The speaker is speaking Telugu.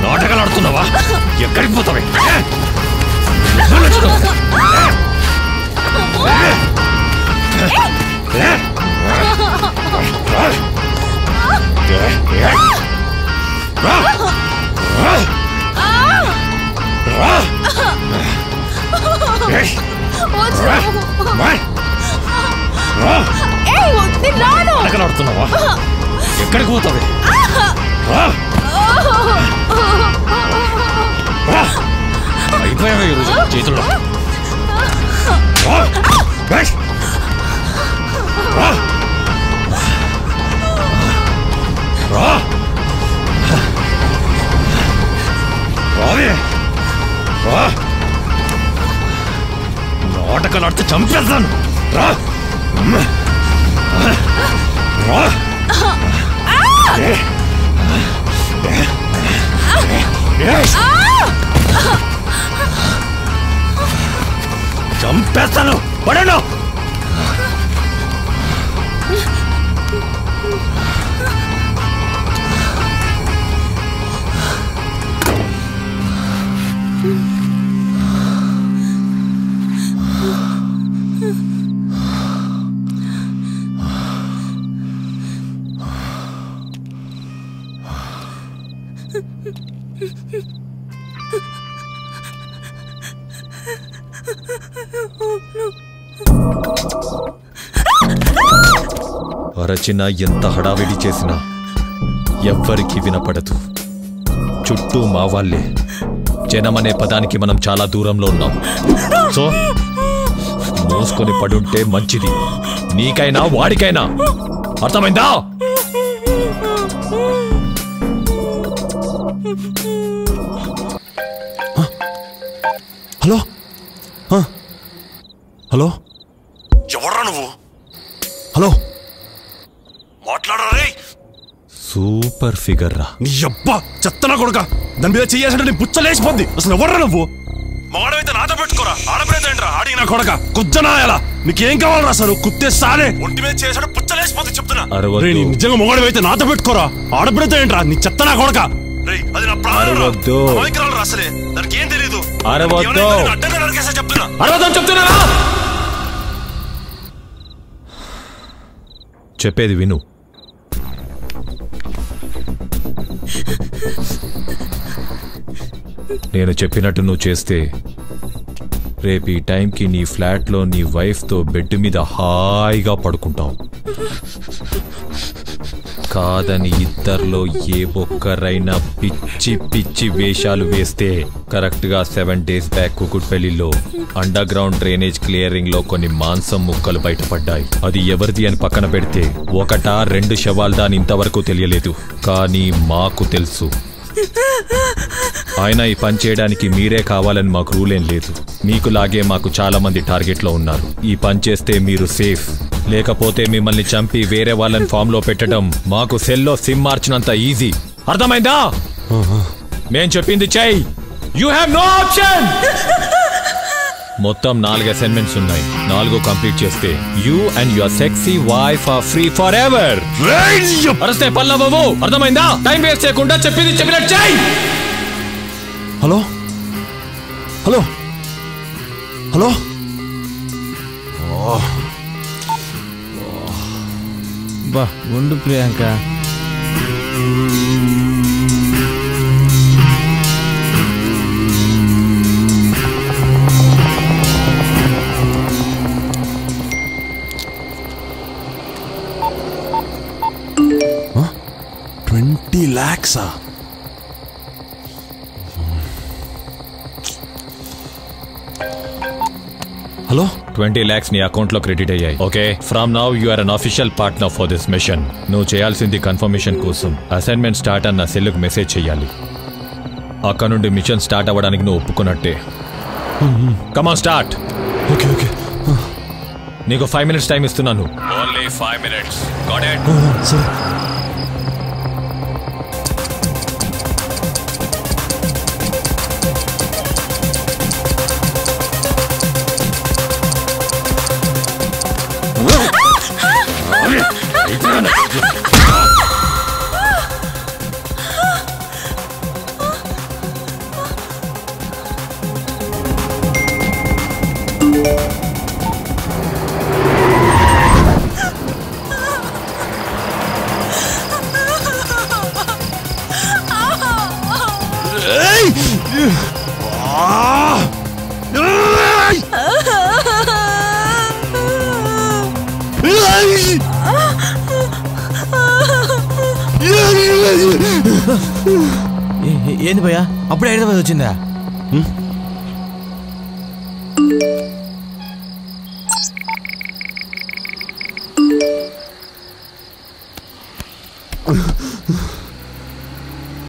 నాటకాలు ఆడుతున్నావా? ఎక్కడికి పోతావే? నాటకాలు ఆడుతున్నావా? ఎక్కడికి పోతావే? అయిపోయావా ఈరోజు చేతుల్లో? నాటకాలు ఆడితే చంపేస్తాను. రా చంపేస్తాను. పడను. అరచిన ఎంత హడావిడి చేసినా ఎవ్వరికీ వినపడదు. చుట్టూ మా వాళ్ళే. జనమనే పదానికి మనం చాలా దూరంలో ఉన్నాం. సో మోసుకొని పడుంటే మంచిది, నీకైనా వాడికైనా. అర్థమైందా? హలో హలో, ఎవడ్రా నువ్వు? హలో, మాట్లాడరా రే. సూపర్ ఫిగర్ రా. నీ అబ్బా చెత్తనా కొడుక, దాని మీద చెయ్యాలంటే నీ పుచ్చలేసిపోద్ది. అసలు ఎవర్రా నువ్వు? మాడవైతే నాతో పెట్టుకోరా, ఆడపడేదేంట్రా? ఆడిన కొడక కుజ్జనాయాలా, నీకేం కావాలరా? అసలు కుత్తే సాలే ఒంటి మీద చేసాడు పుచ్చలేసిపోద్ది చెప్తున్నా. నీ నిజంగా మొగడవైతే నాతో పెట్టుకోరా, ఆడపడితే ఏంట్రా నీ చెత్తనా కొడక? అది నా ప్రాణం. అసలే దానికి ఏం తెలీదు. అడ్డంగా నరికేసా చెప్తున్నా. చెప్తున్నా. చెప్పేది విను. నేను చెప్పినట్టు నువ్వు చేస్తే రేపు ఈ టైంకి నీ ఫ్లాట్లో నీ వైఫ్తో బెడ్ మీద హాయిగా పడుకుంటావు. కాదని ఇద్దరిలో ఏ ఒక్కరైనా పిచ్చి పిచ్చి వేషాలు వేస్తే కరెక్ట్గా 7 days బ్యాక్ కుకుట్పల్లిలో అండర్ గ్రౌండ్ డ్రైనేజ్ క్లియరింగ్ లో కొన్ని మాంసం ముక్కలు బయటపడ్డాయి. అది ఎవరిది అని పక్కన పెడితే 1-2 శవాలు దాని ఇంతవరకు తెలియలేదు. కానీ మాకు తెలుసు. ఆయన ఈ పని చేయడానికి మీరే కావాలని మాకు రూల్ ఏం లేదు. మీకులాగే మాకు చాలా మంది టార్గెట్లో ఉన్నారు. ఈ పని చేస్తే మీరు సేఫ్, లేకపోతే మిమ్మల్ని చంపి వేరే వాళ్ళని ఫామ్ లో పెట్టడం మాకు సెల్లో సిమ్ మార్చినంత ఈజీ. అర్థమైందా? మేం చెప్పింది చెయ్యి. You have no option. మొత్తం 4 అసైన్మెంట్స్ ఉన్నాయి. 4 కంప్లీట్ చేస్తే you and your sexy wife are free forever. అరస్తే పల్లవవు. అర్థమైందా? టైం వేస్ట్ చేయకుండా చెప్పింది చెప్పినట్టు చెయ్యి. Hello hello hello. బా ఉండు ప్రియాంక. $20 lakhs. హలో, 20 lakhs నీ అకౌంట్ లో క్రెడిట్ అయ్యాయి. Okay, from now you are unofficial partner for this mission. నువ్వు చేయాల్సింది కన్ఫర్మేషన్ కోసం అసైన్మెంట్ స్టార్ట్ అన్న సెల్లుకు మెసేజ్ చేయాలి. అక్కడ నుండి మిషన్ స్టార్ట్ అవ్వడానికి నువ్వు ఒప్పుకున్నట్టే. Come on start. Okay okay. నీకు 5 minutes టైం ఇస్తున్నాను. Only 5 minutes. Got it? సరే. ఏంది భయ్యా అప్పుడే హైదరాబాద్ వచ్చిందా?